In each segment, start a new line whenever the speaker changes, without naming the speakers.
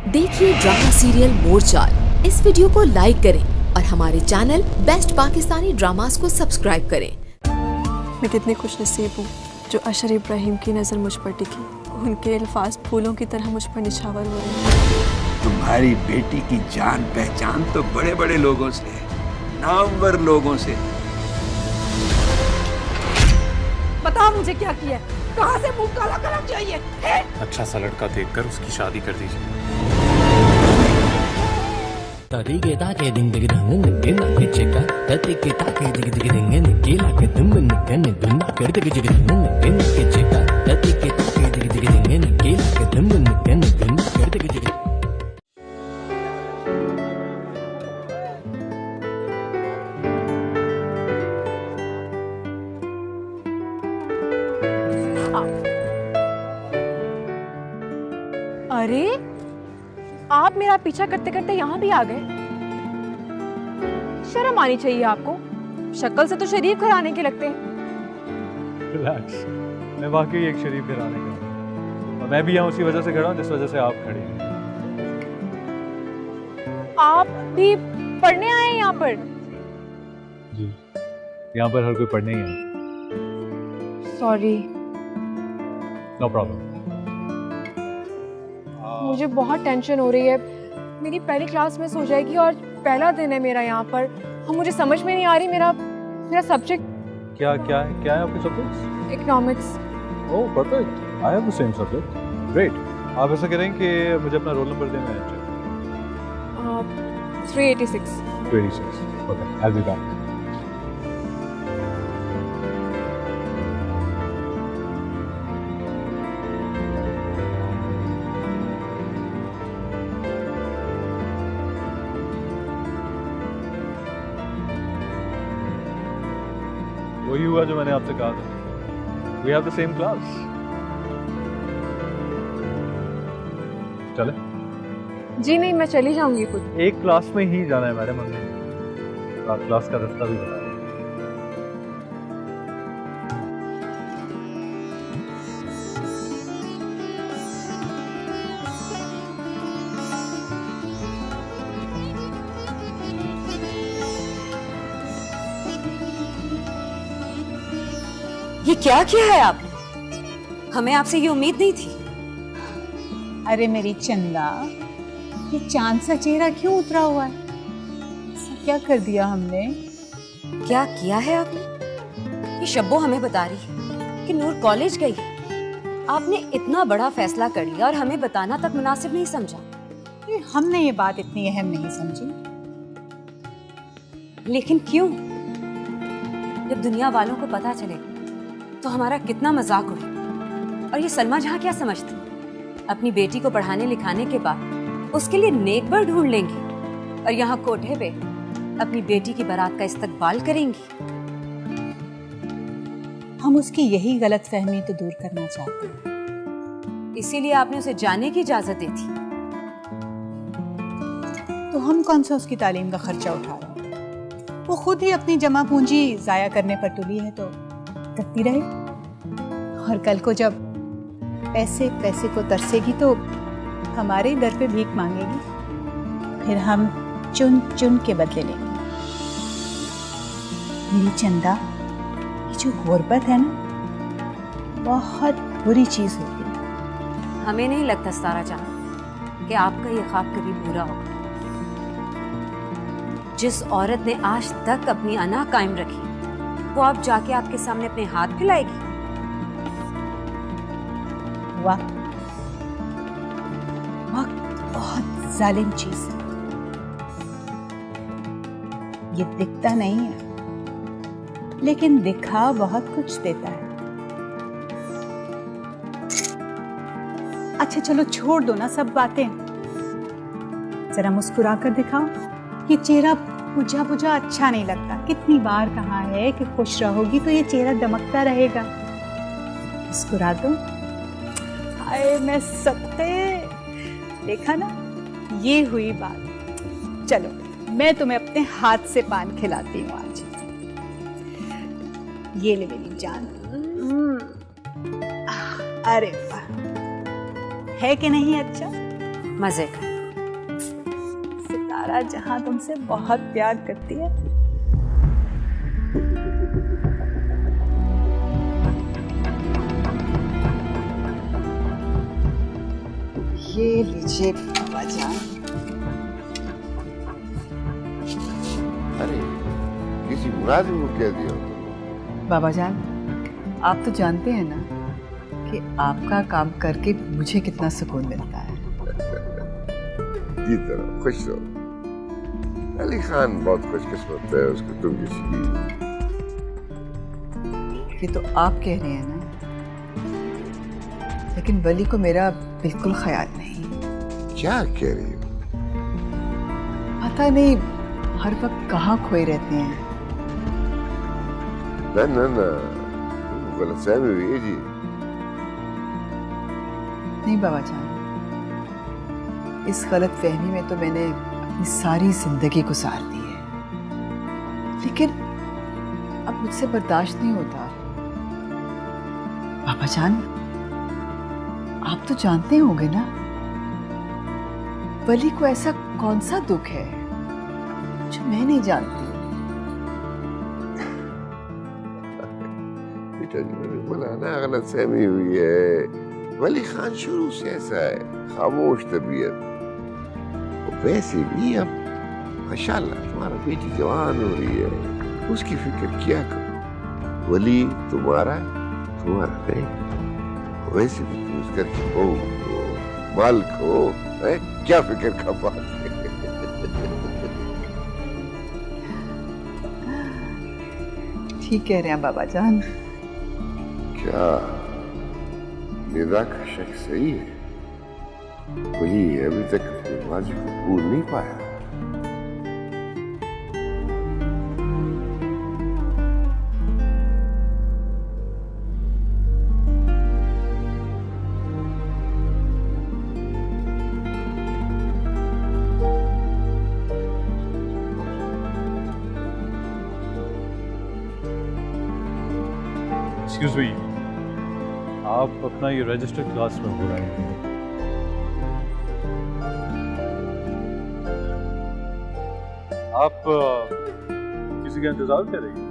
देखिए drama serial मोरचाल। इस video को लाइक करें और हमारे चैनल बेस्ट पाकिस्तानी ड्रामास को सब्सक्राइब करें।
मैं कितनी खुशनसीब हूँ जो अशर इब्राहिम की नज़र मुझ पर टिकी। उनके अल्फाज फूलों की तरह मुझ पर निछावर हुए।
तुम्हारी बेटी की जान पहचान तो बड़े बड़े लोगों से है, नामवर लोगों से।
बता मुझे क्या किया, कहाँ से मुंह काला करना चाहिए?
अच्छा सा लड़का देखकर उसकी शादी कर दीजिए।
अरे आप मेरा पीछा करते करते यहाँ भी आ गए। शर्म आनी चाहिए आपको, शक्ल से तो शरीफ घराने के लगते हैं।
रिलैक्स, मैं वाकई एक शरीफ घराने का हूँ और मैं भी यहाँ उसी वजह से खड़ा हूँ जिस वजह से आप खड़े हैं।
आप भी पढ़ने आए हैं यहाँ पर?
जी, यहाँ पर हर कोई पढ़ने ही है।
Sorry,
no problem.
मुझे बहुत टेंशन हो रही है। मेरी पहली क्लास मिस हो जाएगी और पहला दिन है मेरा यहाँ पर। मुझे समझ में नहीं आ रही मेरा सब्जेक्ट
क्या है आपके subjects?
Economics.
Oh perfect, I have the same subject. Great. आप ऐसा करें कि मुझे अपना रोल नंबर दें, मैं check.
386।
286। Okay, I will be back. वही हुआ जो मैंने आपसे कहा था। We have the same class. चले?
जी नहीं, मैं चली जाऊंगी खुद।
एक क्लास में ही जाना है मैडम, हमें क्लास का रास्ता भी बता।
ये क्या किया है आपने? हमें आपसे ये उम्मीद नहीं थी।
अरे मेरी चंदा, ये चांद सा चेहरा क्यों उतरा हुआ है? ऐसा क्या कर दिया हमने?
क्या किया है आपने? ये शब्बो हमें बता रही है कि नूर कॉलेज गई है। आपने इतना बड़ा फैसला कर लिया और हमें बताना तक मुनासिब नहीं समझा।
हमने ये बात इतनी अहम नहीं समझी।
लेकिन क्यों? जब दुनिया वालों को पता चलेगा तो हमारा कितना मजाक उड़े। और ये सलमा जहाँ क्या समझती, अपनी बेटी को पढ़ाने लिखाने के बाद उसके लिए नेकबर ढूंढ लेंगी और यहाँ कोठे पे अपनी बेटी की बारात का इस्तकबाल करेंगी।
हम उसकी यही गलतफहमी तो दूर करना चाहते हैं,
इसीलिए आपने उसे जाने की इजाजत दी थी।
तो हम कौन सा उसकी तालीम का खर्चा उठा रहे हैं? वो खुद ही अपनी जमा पूंजी जाया करने पर तुली है तो करती रहे। और कल को जब पैसे को तरसेगी तो हमारे दर पे भीख मांगेगी, फिर हम चुन चुन के बदले लेंगे। मेरी चंदा, ये जो गुर्बत है ना, बहुत बुरी चीज होती है।
हमें नहीं लगता सारा जहां कि आपका ये ख्वाब कभी पूरा होगा। जिस औरत ने आज तक अपनी अना कायम रखी, वो आप जाके आपके सामने अपने हाथ फैलाएगी।
वक्त बहुत जालिम चीज है। ये दिखता नहीं है, लेकिन दिखा बहुत कुछ देता है। अच्छा चलो छोड़ दो ना सब बातें, जरा मुस्कुरा कर दिखाओ। ये चेहरा बुझा बुझा अच्छा नहीं लगता। कितनी बार कहा है कि खुश रहोगी तो ये चेहरा दमकता रहेगा। मुस्कुरा दो। हाय मैं सत्ते, देखा ना, ये हुई बात। चलो मैं तुम्हें अपने हाथ से पान खिलाती हूँ आज। ये ले मेरी जान। अरे वाह, है कि नहीं अच्छा?
मजे का।
सारा जहां तुमसे बहुत प्यार करती है। ये लीजिए बाबा जान।
अरे किसी मुलाजिम को कह दिया
बाबा जान, आप तो जानते हैं ना कि आपका काम करके मुझे कितना सुकून मिलता है।
जी तरह खुश रहो। अली खान बहुत खुशकिस्मत है, उसको तुम जैसी।
ये तो आप कह रहे हैं ना, लेकिन वली को मेरा बिल्कुल ख्याल नहीं।
क्या कह रही हो?
पता नहीं हर वक्त कहाँ खोए रहते हैं।
ना गलतफहमी हुई है जी।
नहीं बाबा जान, इस गलत फहमी में तो मैंने अपनी सारी जिंदगी गुजार दी है, लेकिन अब मुझसे बर्दाश्त नहीं होता। बाबा जान, आप तो जानते होंगे ना, वली को ऐसा कौन सा दुख है जो मैं नहीं जानती।
बेटा जी, मैंने बोला ना गलतफहमी हुई है। वली खान शुरू से ऐसा है, खामोश तबीयत। वैसे भी अब माशाल्लाह तुम्हारा बेटी जवान हो रही है, उसकी फिक्र क्या करो। वली तुम्हारा नहीं, वैसे भी तुम उस घर की बहू हो, मालिक हो, क्या फिक्र का बात है।
ठीक कह रहे हैं बाबा जान।
क्या निदा का शक सही है? वली अभी तक अपने वाजिब को भूल नहीं पाया।
एक्सक्यूज मी, आप अपना ये रजिस्टर क्लास में बुलाएंगे। आप किसी का इंतजार कर रही हैं?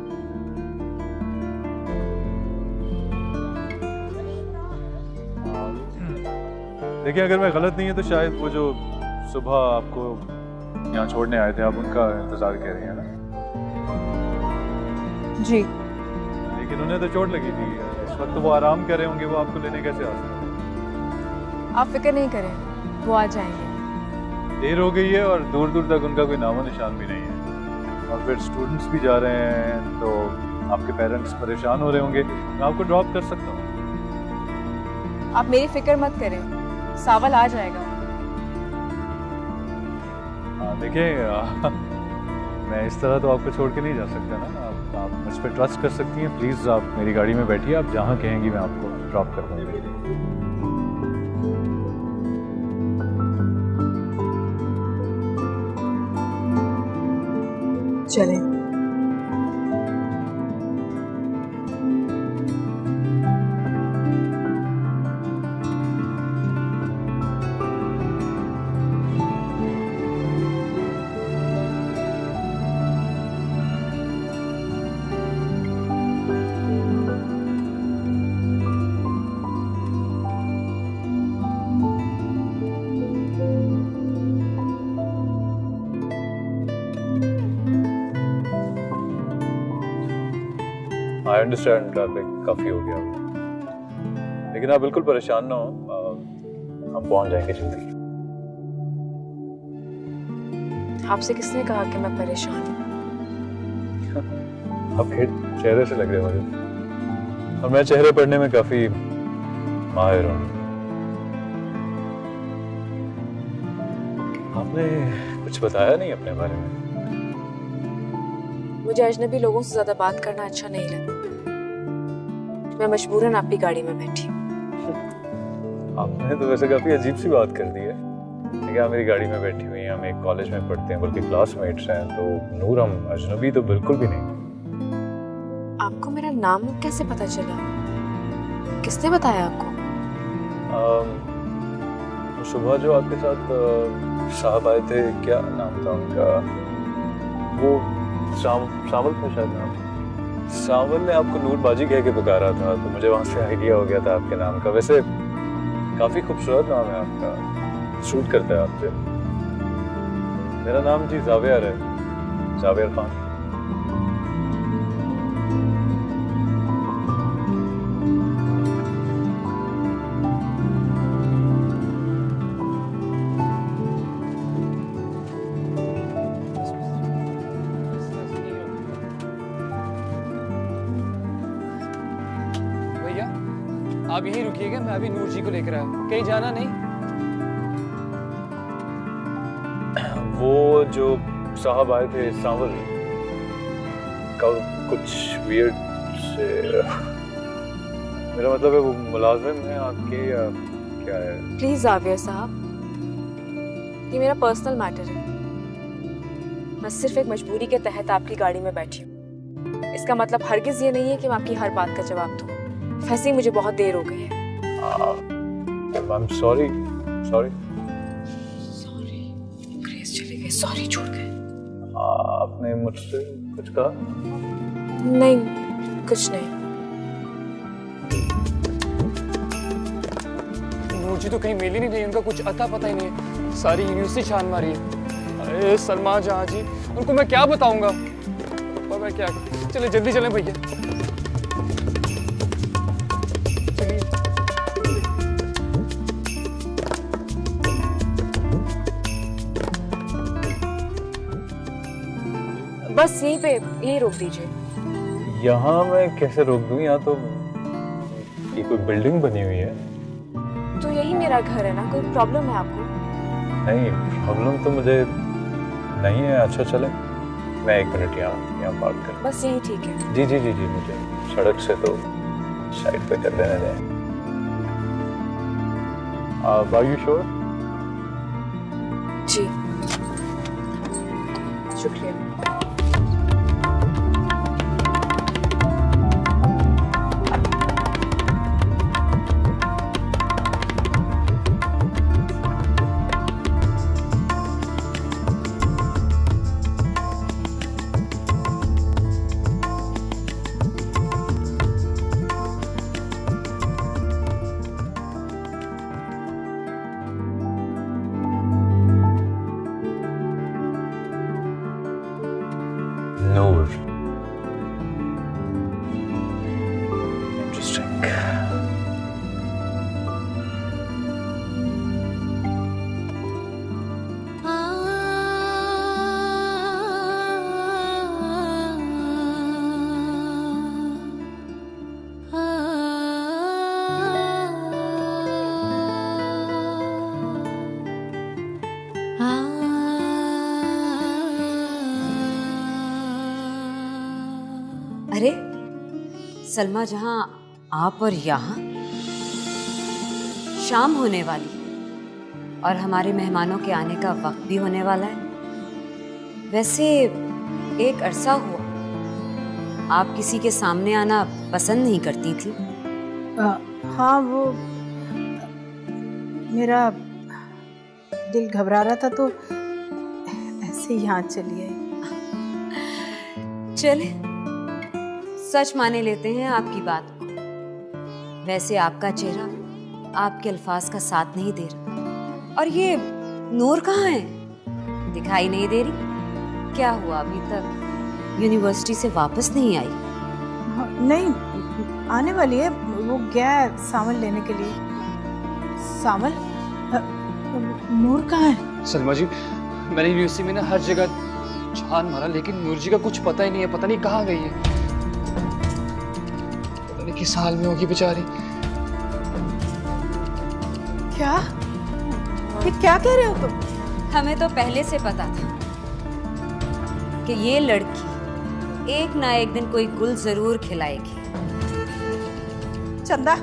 देखिए, अगर मैं गलत नहीं है तो शायद वो जो सुबह आपको यहाँ छोड़ने आए थे, आप उनका इंतजार कर रही हैं ना?
जी।
लेकिन उन्हें तो चोट लगी थी, इस वक्त वो आराम कर रहे होंगे, वो आपको लेने कैसे आ सकते?
आप फिक्र नहीं करें, वो आ जाएंगे।
देर हो गई है और दूर दूर तक उनका कोई नामो निशान भी नहीं है, और फिर स्टूडेंट्स भी जा रहे हैं, तो आपके पेरेंट्स परेशान हो रहे होंगे। मैं आपको ड्रॉप कर सकता हूँ।
आप मेरी फिक्र मत करें, सावल आ जाएगा।
हाँ देखिए, मैं इस तरह तो आपको छोड़ के नहीं जा सकता ना। आप मुझ पर ट्रस्ट कर सकती हैं। प्लीज़ आप मेरी गाड़ी में बैठिए, आप जहाँ कहेंगी मैं आपको ड्रॉप कर दूँगी।
चलें।
आई अंडरस्टैंड, ट्रैफिक काफ़ी हो गया, लेकिन आप बिल्कुल परेशान ना हो, हम पहुंच जाएंगे जल्दी।
आपसे किसने कहा कि मैं परेशान हूँ?
आपके चेहरे से लग रहे हैं मुझे, और मैं चेहरे पढ़ने में काफ़ी माहिर हूँ। आपने कुछ बताया नहीं अपने बारे में?
मुझे अजनबी लोगों से ज्यादा बात करना अच्छा नहीं लगता। मैं मजबूरन आपकी गाड़ी में बैठी हूँ।
आपने तो वैसे काफी अजीब सी बात कर दी है। देखिए, आप मेरी गाड़ी में बैठी हुई हैं, हम एक कॉलेज में पढ़ते हैं, बल्कि क्लासमेट्स हैं, तो नूर हम अजनबी तो बिल्कुल भी नहीं।
आपको मेरा नाम कैसे पता चला? किसने बताया आपको?
तो सुबह जो आपके साथ साहब आए थे, क्या नाम था उनका, वो सावल था शायद नाम। सावल ने आपको नूरबाजी कह के पुकारा था, तो मुझे वहां से आइडिया हो गया था आपके नाम का। वैसे काफी खूबसूरत नाम है आपका, सूट करता है आपसे। मेरा नाम जी जावेर है, जावेर खान।
आप यहीं रुकिएगा, मैं अभी नूर जी को लेकर आया, कहीं जाना नहीं।
वो जो साहब आए थे सावल, कल कुछ वियर्ड से, मेरा मतलब है वो मुलाजिम है आपके या क्या है?
प्लीज जावियर साहब, ये मेरा पर्सनल मैटर है। मैं सिर्फ एक मजबूरी के तहत आपकी गाड़ी में बैठी हूँ। इसका मतलब हरगिज ये नहीं है कि मैं आपकी हर बात का जवाब दूँ। वैसे ही मुझे बहुत देर हो गई है।
I'm sorry, sorry।
ग्रेस चले गए, सॉरी छोड़ गए।
आपने मुझसे कुछ कहा?
नहीं, कुछ नहीं।
नूर जी तो कहीं मिल ही नहीं रही, उनका कुछ अता पता ही नहीं है। सारी यूनिवर्सिटी छान मारी है। अरे सलमा जहाँ जी, उनको मैं क्या बताऊंगा? मैं क्या करूं? चले जल्दी चलें भैया।
बस यहीं पे, यहीं रोक दीजिए।
यहाँ मैं कैसे रोक दूँ? यहाँ तो ये कोई बिल्डिंग बनी हुई है।
तो यही मेरा घर है ना, कोई प्रॉब्लम है आपको?
नहीं, प्रॉब्लम तो मुझे नहीं है। अच्छा चले, मैं 1 मिनट यहाँ बात कर।
बस यही ठीक है।
जी जी जी जी, मुझे सड़क से तो साइड पे कर देने दें। Are you sure?
जी, शुक्रिया।
नूर, इंटरेस्टिंग।
अरे सलमा जहां, आप और यहाँ शाम होने वाली है और हमारे मेहमानों के आने का वक्त भी होने वाला है। वैसे एक अरसा हुआ आप किसी के सामने आना पसंद नहीं करती थी।
हाँ, वो मेरा दिल घबरा रहा था तो ऐसे यहाँ चली आई।
चले, सच माने लेते हैं आपकी बात को। वैसे आपका चेहरा आपके अल्फाज का साथ नहीं दे रहा। और ये नूर कहाँ है? दिखाई नहीं दे रही। क्या हुआ, अभी तक यूनिवर्सिटी से वापस नहीं आई?
नहीं, आने वाली है। वो गया है सावल लेने के लिए। सावल? नूर कहाँ है?
सलमा जी, मैंने यूनिवर्सिटी में ना हर जगह छान मारा, लेकिन नूर जी का कुछ पता ही नहीं है। पता नहीं कहाँ गई है, पता नहीं किस हाल में होगी बेचारी।
क्या? ये क्या कह रहे हो तुम?
हमें तो पहले से पता था कि ये लड़की एक ना एक दिन कोई गुल जरूर खिलाएगी।
चंदा,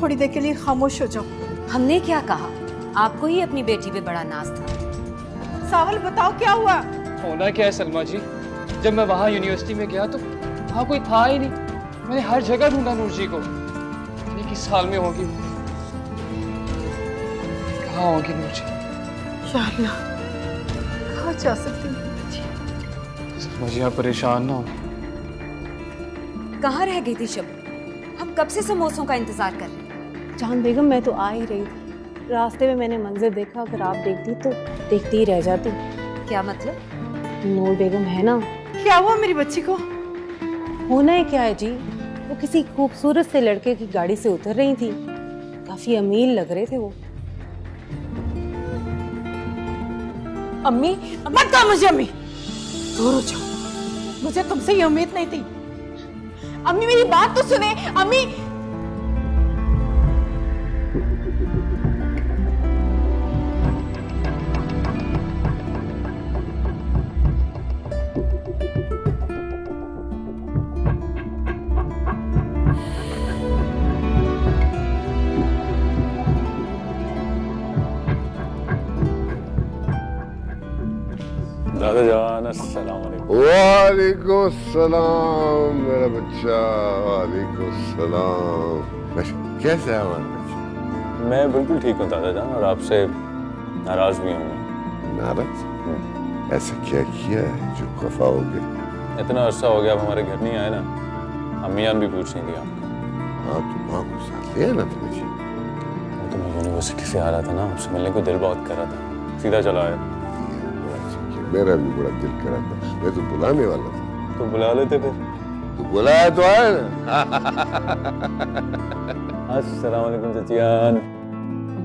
थोड़ी देर के लिए खामोश हो जाओ।
हमने क्या कहा? आपको ही अपनी बेटी पे बड़ा नाज था।
सावल, बताओ क्या हुआ?
होना क्या है सलमा जी, जब मैं वहाँ यूनिवर्सिटी में गया तो वहाँ कोई था ही नहीं। मैंने हर जगह ढूंढा नूर जी को, नहीं किस हाल में होगी, कहाँ होगी नूर जी।
या अल्लाह। कहाँ जा सकती हूँ?
मुझे यहाँ परेशान ना हो।
कहाँ रह गई थी शब? हम कब से समोसों का इंतजार कर रहे हैं।
जान बेगम, मैं तो आ ही रही थी, रास्ते में मैंने मंजर देखा, अगर आप देखती तो देखती ही रह जाती।
क्या मतलब?
नूर बेगम है ना,
क्या हुआ मेरी बच्ची को?
होना है क्या है जी, वो किसी खूबसूरत से लड़के की गाड़ी से उतर रही थी, काफी अमीर लग रहे थे वो।
अम्मी, मत कहो मुझे अम्मी, दूर हो जाओ, मुझे तुमसे ये उम्मीद नहीं थी। अम्मी मेरी बात तो सुने, अम्मी।
दादा जान, अस्सलाम वालेकुम।
वालेकुम सलाम मेरा बच्चा, वालेकुम सलाम। कैसे है हमारा बच्चा?
मैं बिल्कुल ठीक हूँ दादा जान, और आपसे नाराज भी हूँ।
नाराज? ऐसा क्या किया है जो खफा हो गए?
इतना अरसा हो गया, आप हमारे घर नहीं आए ना। अम्मी जान भी पूछ रही थी आपको।
हाँ तो माँ को साथ ले आना था मुझे।
तो मैं यूनिवर्सिटी से आ रहा था ना, आपसे मिलने को दिल बहुत कर रहा था, सीधा चला आया।
मेरा भी बड़ा दिल कर रहा था, मैं तो बुलाने वाला था।
तो बुला लेते फिर।
तो बुलाया तो आया ना।
अस्सलाम वालेकुम चचियान।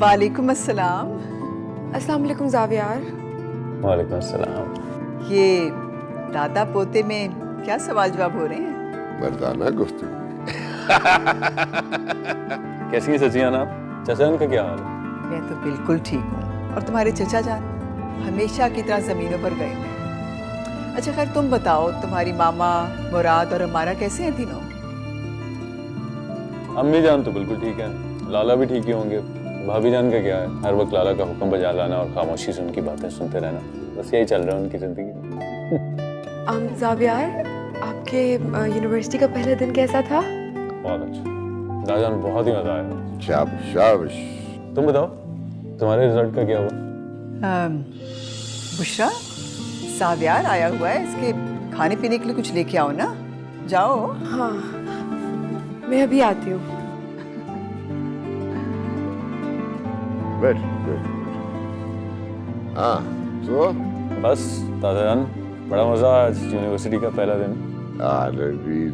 वालेकुम अस्सलाम।
अस्सलाम वालेकुम जावियार।
वालेकुम अस्सलाम।
ये दादा पोते में क्या सवाल जवाब हो रहे हैं?
मर्दाना गुफ्तगू।
कैसी है चचियान आप? चचान का क्या हाल है?
मैं तो बिल्कुल ठीक हूँ। और तुम्हारे चचा जान? हमेशा की तरह जमीनों पर गए हैं। अच्छा खैर तुम बताओ, तुम्हारी मामा मुराद और हमारा कैसे हैं तीनों?
अम्मी जान तो बिल्कुल ठीक है, लाला भी ठीक ही होंगे। भाभी जान का क्या है, हर वक्त लाला का हुक्म बजा लाना और खामोशी से उनकी बातें सुनते रहना, बस यही चल रहा है उनकी जिंदगी।
जावियार, आपके यूनिवर्सिटी का पहला दिन कैसा था?
बहुत अच्छा दादा जान, बहुत ही मजा आया।
शाबाश शाबाश।
तुम बताओ, तुम्हारे रिजल्ट का क्या हुआ?
बुशरा, सावियार आया हुआ है, इसके खाने पीने के लिए कुछ लेके आओ ना। जाओ।
हाँ, मैं अभी आती हूँ।
बैठ बैठ। हाँ तो
बस दादा जान, बड़ा मजा आया आज यूनिवर्सिटी का पहला दिन।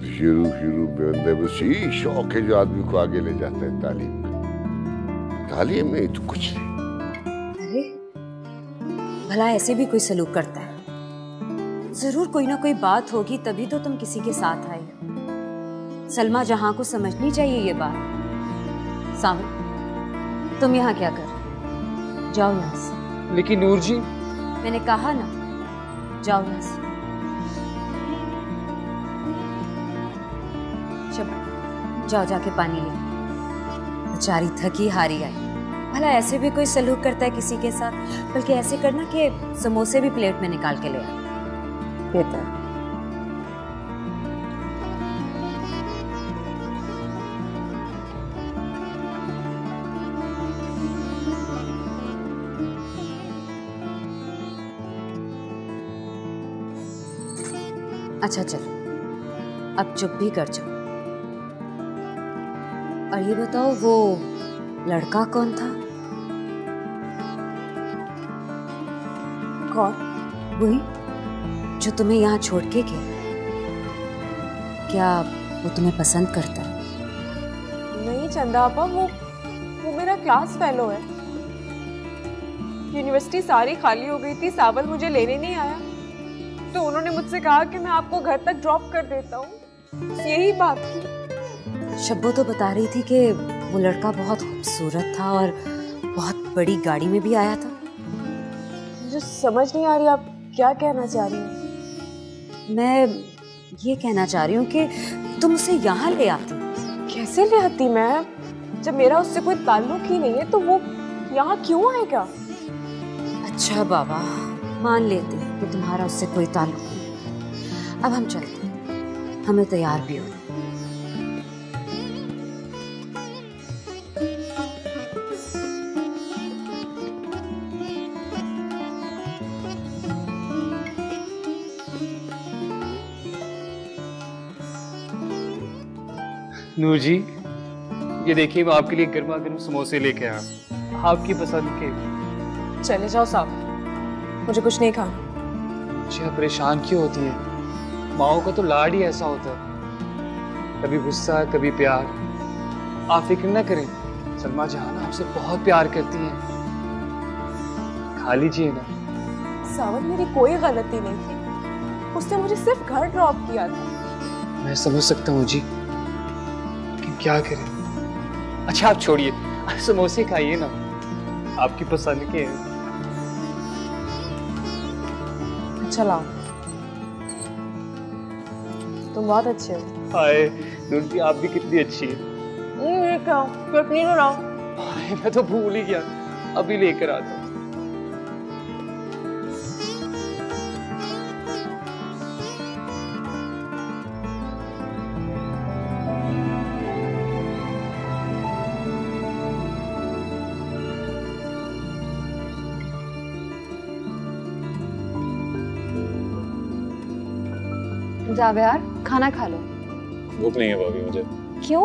शुरू में बंदे बस यही शौक है जो आदमी को आगे ले जाता है तालीम में। तालीम में तो कुछ नहीं।
अरे भला ऐसे भी कोई सलूक करता है? जरूर कोई ना कोई बात होगी, तभी तो तुम किसी के साथ आए। सलमा जहां को समझनी चाहिए ये बात। सावन, तुम यहाँ क्या कर? जाओ यहाँ से।
लेकिन नूर जी,
मैंने कहा ना, जाओ यहाँ से। चलो जाओ, जाके पानी ले। बेचारी थकी हारी आई। भला ऐसे भी कोई सलूक करता है किसी के साथ? बल्कि ऐसे करना कि समोसे भी प्लेट में निकाल के ले आ। बेहतर। अच्छा चलो, अब चुप भी कर जाओ। और ये बताओ, वो लड़का कौन था?
कौन?
वही जो तुम्हें यहाँ छोड़ के गया। क्या वो तुम्हें पसंद करता है?
नहीं चंदा आपा, वो मेरा क्लास फेलो है। यूनिवर्सिटी सारी खाली हो गई थी, सावल मुझे लेने नहीं आया, तो उन्होंने मुझसे कहा कि मैं आपको घर तक ड्रॉप कर देता हूँ। यही बात थी।
शब्बो तो बता रही थी कि वो लड़का बहुत खूबसूरत था और बहुत बड़ी गाड़ी में भी आया था।
मुझे समझ नहीं आ रही आप क्या कहना चाह रही हैं।
मैं ये कहना चाह रही हूँ कि तुम उसे यहाँ ले आती।
कैसे ले आती मैं? जब मेरा उससे कोई ताल्लुक ही नहीं है तो वो यहाँ क्यों आएगा?
अच्छा बाबा, मान लेते हैं कि तुम्हारा उससे कोई ताल्लुक नहीं। अब हम चलते हैं, हमें तैयार भी हो।
नूर जी, ये देखिए मैं आपके लिए गर्मा गर्म समोसे लेके आया, आपकी पसंद के।
चले जाओ साहब, मुझे कुछ नहीं खाना।
जी आप परेशान क्यों होती हैं? माओ का तो लाड ही ऐसा होता है, कभी गुस्सा कभी प्यार। आप फिक्र ना करें, सलमा जहान आपसे बहुत प्यार करती हैं, खा लीजिए ना।
सावन मेरी कोई गलती नहीं थी, उसने मुझे सिर्फ घर ड्रॉप किया था।
मैं समझ सकता हूँ जी, लेकिन क्या करें। अच्छा आप छोड़िए, आप समोसे खाइए ना, आपकी पसंद के हैं।
अच्छा लाओ, तुम बहुत अच्छे हो।
हाय नूर जी, आप भी कितनी अच्छी है।
ये क्या, चटनी तो लाओ।
हाय मैं तो भूल ही गया, अभी लेकर आता हूँ।
जावेद, खाना खा लो।
भूख नहीं है भाभी मुझे।
क्यों?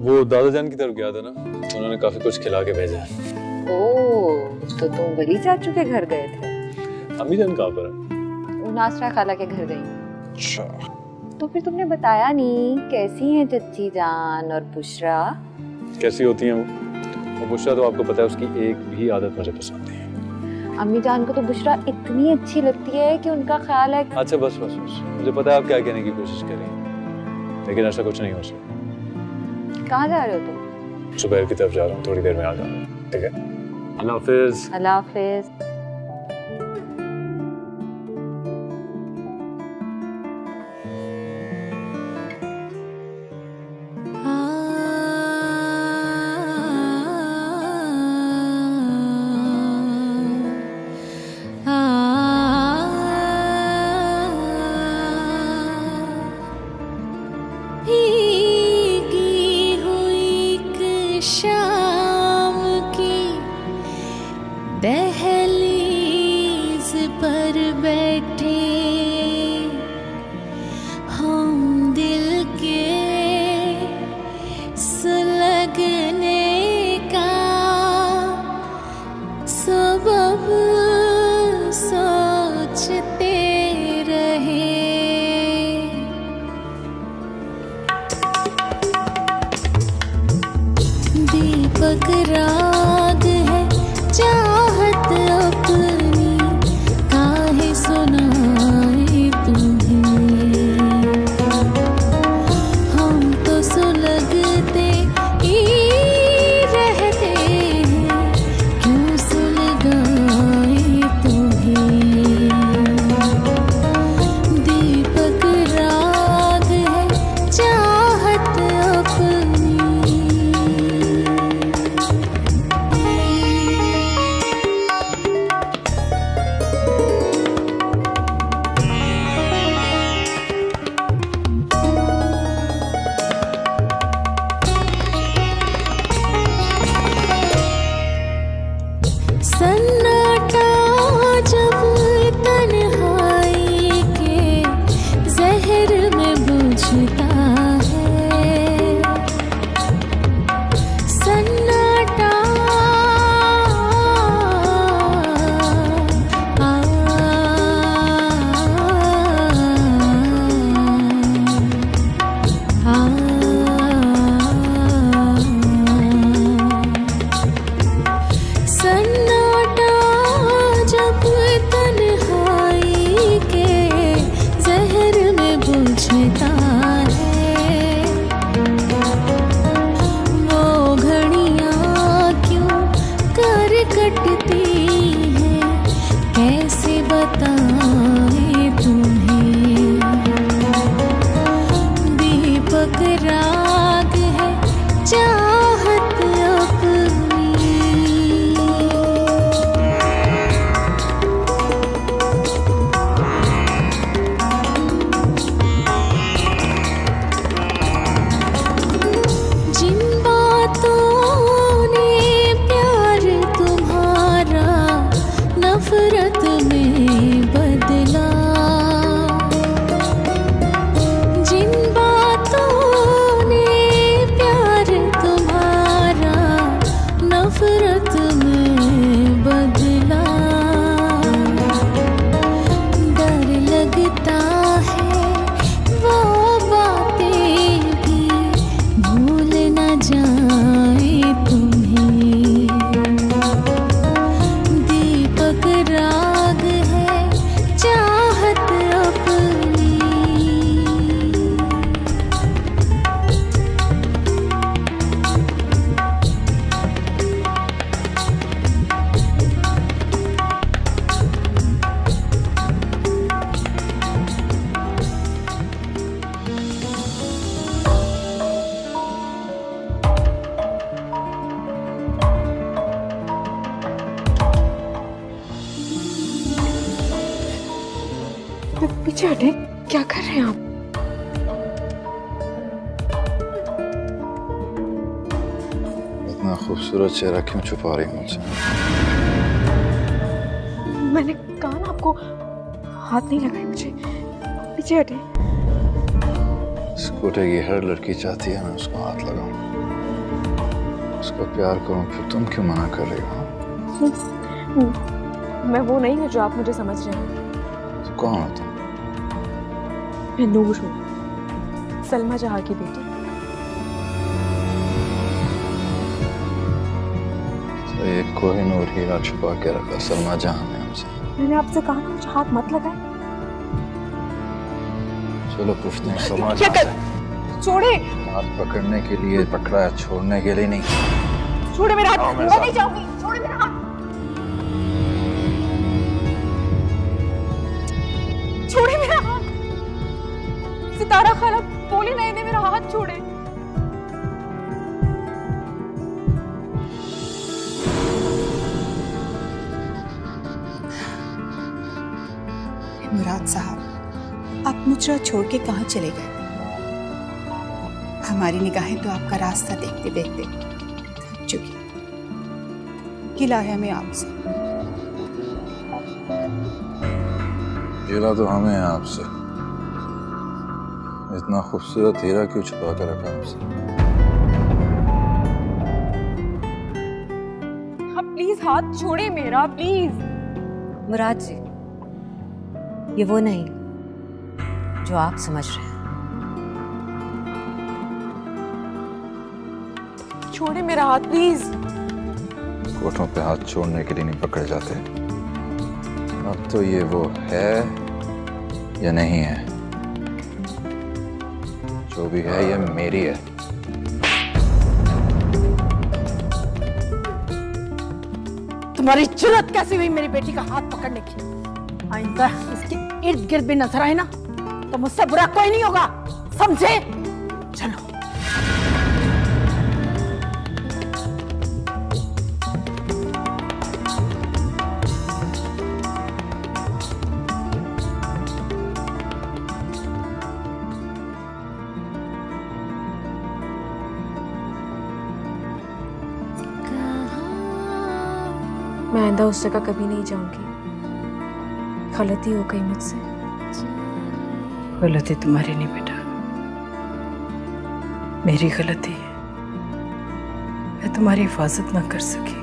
वो दादा जान की तरफ गया था ना, उन्होंने काफी कुछ खिला के भेजा है।
ओह, तो तुम वली चाचू के घर गए थे?
अम्मी जान कहाँ पर है?
वो नासरा खाला के घर गई।
अच्छा।
तो फिर तुमने बताया नहीं, कैसी हैं चच्ची जान और बुशरा?
कैसी होती हैं वो बुशरा तो आपको पता है, उसकी एक भी आदत मुझे पसंद नहीं है।
अम्मी जान को तो बुशरा इतनी अच्छी लगती है कि उनका ख्याल है।
अच्छा बस बस बस, मुझे पता है आप क्या कहने की कोशिश कर रही हैं, लेकिन ऐसा कुछ नहीं हो सकता।
कहाँ जा रहे हो तुम?
सुबह की तरफ जा रहा हूँ, थोड़ी देर में आ जाऊंगा। ठीक है, अल्लाह हाफिज।
अल्लाह हाफिज।
शाम की दहलीज पर बैठे हम, दिल के सुलगने का सबब सोचते रहे। दीपक राग है चाहत अपनी, काहे सुनाए तुम्हें। हम तो सुलगते ही रहते हैं, क्यों सुलगाए तुम्हें। दीपक राग है चाहत अपनी। सन्नाटा जब तन्हाई के जहर में बुझता है, सन्नाटा सन्नाटा जब तन्हाई के जहर में बुझता है, वो घड़ियाँ क्यों कर कटती हैं, कैसे बताएं तुम्हें। दीपक राग है चाहत अपनी। जिन बातों ने प्यार तुम्हारा नफरत में बदला, जिन बातों ने
पीछे हटे, क्या कर रहे हैं आप?
इतना खूबसूरत चेहरा क्यों छुपा रही मुझसे?
मैंने कहा ना आपको, हाथ नहीं लगाए मुझे, पीछे हटे।
इस कोटे की हर लड़की चाहती है मैं उसको हाथ लगाऊं, उसको प्यार करूं, फिर तुम क्यों मना कर रही हो?
मैं वो नहीं हूँ जो आप मुझे समझ रहे हैं।
तो कौन हो तुम?
मैं नूर हूँ, सलमा जहाँ की बेटी।
तो ये कोहिनूर हीरा छुपा के रखा सलमा जहाँ ने हमसे।
मैंने आपसे कहा ना मुझे हाथ मत लगाए।
चलो पूछते हैं सलमा
क्या
जहाँ
कर? छोड़े।
हाथ पकड़ने के लिए पकड़ा है, छोड़ने के लिए नहीं।
छोड़े मेरा हाथ,
मैं
नहीं जाऊंगी, छोड़े मेरा हाथ, छोड़े मेरा हाथ। सितारा खाला बोली नहीं दे, मेरा हाथ छोड़े।
मुराद साहब, आप मुजरा छोड़ के कहाँ चले गए? हमारी निगाहें तो आपका रास्ता देखते देखते थक चुकी। गिला है हमें आपसे।
गिला तो हमें है आपसे। इतना खूबसूरत हीरा क्यों छुपा कर रखा हमसे?
आप प्लीज हाथ छोड़े मेरा, प्लीज।
मुराद जी, ये वो नहीं जो आप समझ रहे हैं।
छोड़े मेरा हाथ प्लीज।
कोठों पे हाथ छोड़ने के लिए नहीं पकड़े जाते। अब तो ये वो है या नहीं है? जो भी है ये मेरी है।
तुम्हारी जुर्रत कैसी हुई मेरी बेटी का हाथ पकड़ने की? आइंदा इसके इर्द गिर्द भी नजर आए ना तो मुझसे बुरा कोई नहीं होगा, समझे? चलो।
मैं आइंदा उस जगह कभी नहीं जाऊंगी। गलती हो गई मुझसे।
गलती तुम्हारी नहीं बेटा, मेरी गलती है। मैं तुम्हारी हिफाजत ना कर सकी।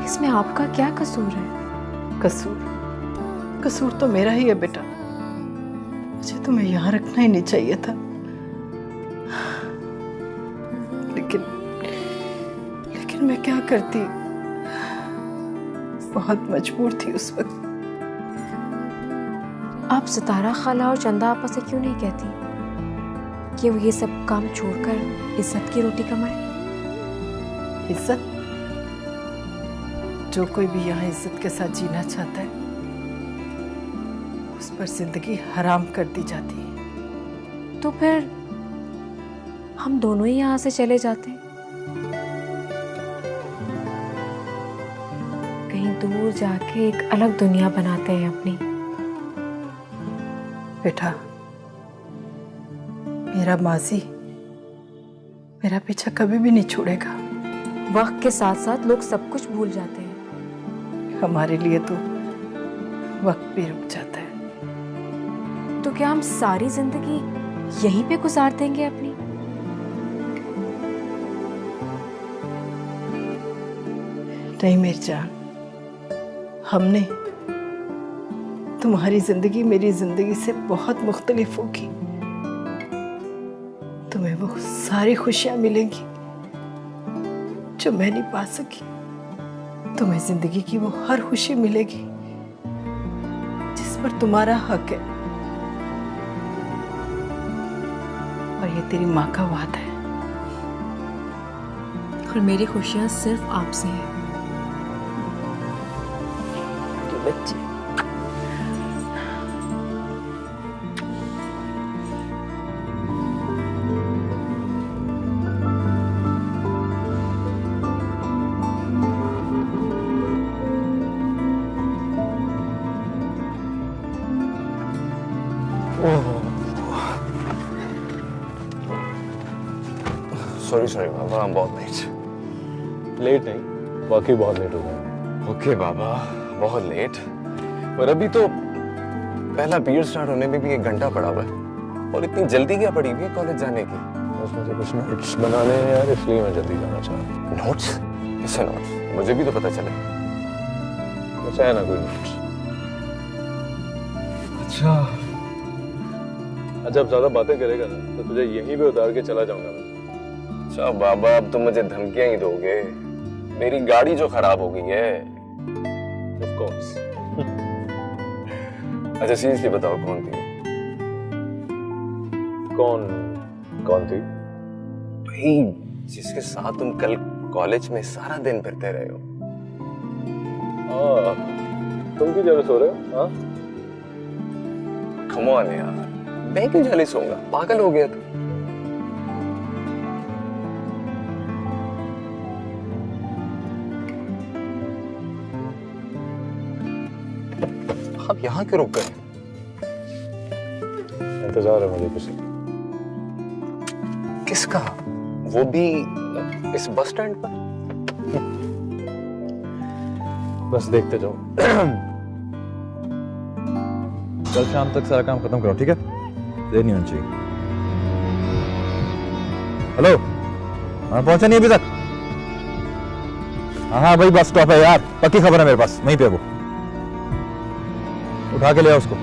इसमें आपका क्या कसूर है?
कसूर तो मेरा ही है बेटा। मुझे तुम्हें यहाँ रखना ही नहीं चाहिए था, लेकिन मैं क्या करती, बहुत मजबूर थी उस वक्त।
आप सितारा खाला और चंदा आपा से क्यों नहीं कहती कि वो ये सब काम छोड़कर इज्जत की रोटी कमाए?
इज्जत? जो कोई भी यहाँ इज्जत के साथ जीना चाहता है उस पर जिंदगी हराम कर दी जाती है।
तो फिर हम दोनों ही यहाँ से चले जाते, कहीं दूर जाके एक अलग दुनिया बनाते हैं अपनी।
बेटा, मेरा माजी मेरा पीछा कभी भी नहीं छोड़ेगा।
वक्त के साथ साथ लोग सब कुछ भूल जाते हैं।
हमारे लिए तो वक्त भी रुक जाता है।
तो क्या हम सारी जिंदगी यहीं पे गुजार देंगे अपनी?
नहीं मेरी जान, हमने तुम्हारी जिंदगी मेरी जिंदगी से बहुत मुख्तलिफ होगी। तुम्हें वो सारी खुशियां मिलेंगी जो मैं नहीं पा सकी। तुम्हें जिंदगी की वो हर खुशी मिलेगी जिस पर तुम्हारा हक है। और ये तेरी माँ का वादा है।
और मेरी खुशियां सिर्फ आपसे हैं।
बच्चे,
सॉरी बाबा, हम बहुत लेट।
लेट नहीं, वाकई बहुत लेट हो गए।
ओके बाबा, बहुत लेट। और अभी तो पहला पीरियड स्टार्ट होने में भी 1 घंटा पड़ा हुआ है, और इतनी जल्दी क्या पड़ी हुई है कॉलेज जाने की?
बस मुझे कुछ नोट्स बनाने हैं यार, इसलिए मैं जल्दी जाना चाह रहा हूँ।
नोट्स? कैसे नोट्स? मुझे भी तो पता चले।
कुछ है ना कोई नोट्स?
अच्छा,
अब ज्यादा बातें करेगा ना तो तुझे यहीं पे उतार के चला जाऊंगा मैं।
अच्छा बाबा, अब तुम मुझे धमकियां ही दोगे? मेरी गाड़ी जो खराब हो गई है।
Of course.
अच्छा सीरियसली बताओ, कौन थी?
कौन थी?
भाई जिसके साथ तुम कल कॉलेज में सारा दिन फिरते रहे हो।
तुम क्यों जेलस हो रहे हो? हाँ?
Come on यार, मैं क्यों जेलस होऊंगा? पागल हो गया तू। आप यहाँ क्यों रुक गए?
इंतजार है मुझे किसी।
किसका? वो भी इस बस स्टैंड पर?
बस देखते जाओ। कल शाम तक सारा काम खत्म करो, ठीक है? देर नहीं होनी चाहिए। हेलो, हाँ पहुंचा नहीं अभी तक? हाँ भाई, बस स्टॉप है यार, पक्की खबर है मेरे पास, वहीं पे वो। उठा के ले आओ उसको।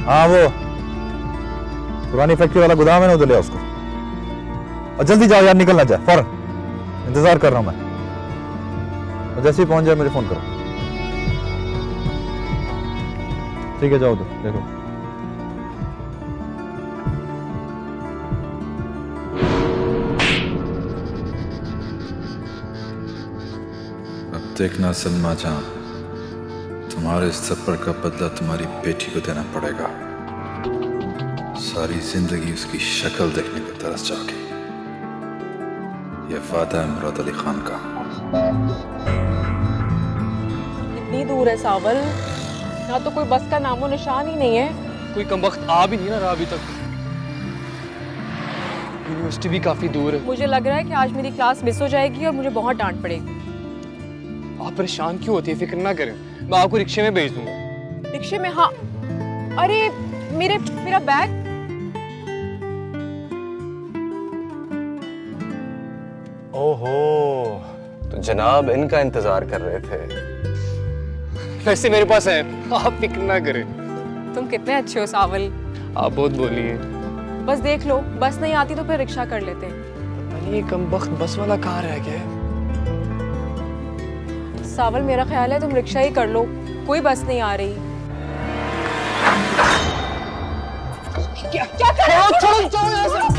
हाँ वो पुरानी फैक्ट्री वाला गोदाम है ना, उधर ले आओ उसको। और जल्दी जाओ यार, निकलना जाए फौरन, इंतजार कर रहा हूं मैं। और जैसे ही पहुंच जाए मुझे फोन करो। ठीक है, जाओ उधर देखो।
अब देखना सलमा जान, तुम्हारे सफर का बदला तुम्हारी बेटी को देना पड़ेगा। सारी जिंदगी उसकी शक्ल देखने को तरस जाओगे। यह वादा है मुराद अली खान का।
इतनी दूर है सावल, यहाँ तो कोई बस का नामो निशान ही नहीं है।
कोई कमबख्त आ भी नहीं ना रहा अभी तक। यूनिवर्सिटी भी काफी दूर है।
मुझे लग रहा है कि आज मेरी क्लास मिस हो जाएगी और मुझे बहुत डांट पड़ेगी।
आप परेशान क्यों होती है? फिक्र ना करें, मैं आपको रिक्शे में भेज दूंगा।
रिक्शे में? हाँ। अरे मेरा बैग।
ओहो, तो जनाब इनका इंतजार कर रहे थे।
वैसे मेरे पास है, आप फिक्र ना करें।
तुम कितने अच्छे हो सावल।
आप बहुत बोलिए।
बस देख लो, बस नहीं आती तो फिर रिक्शा कर लेते हैं।
पता नहीं ये कमबख्त बस वाला कहाँ रह गया है।
सावल मेरा ख्याल है तुम रिक्शा ही कर लो, कोई बस नहीं आ रही।
क्या कर रहे हो? छोड़ो यहाँ से।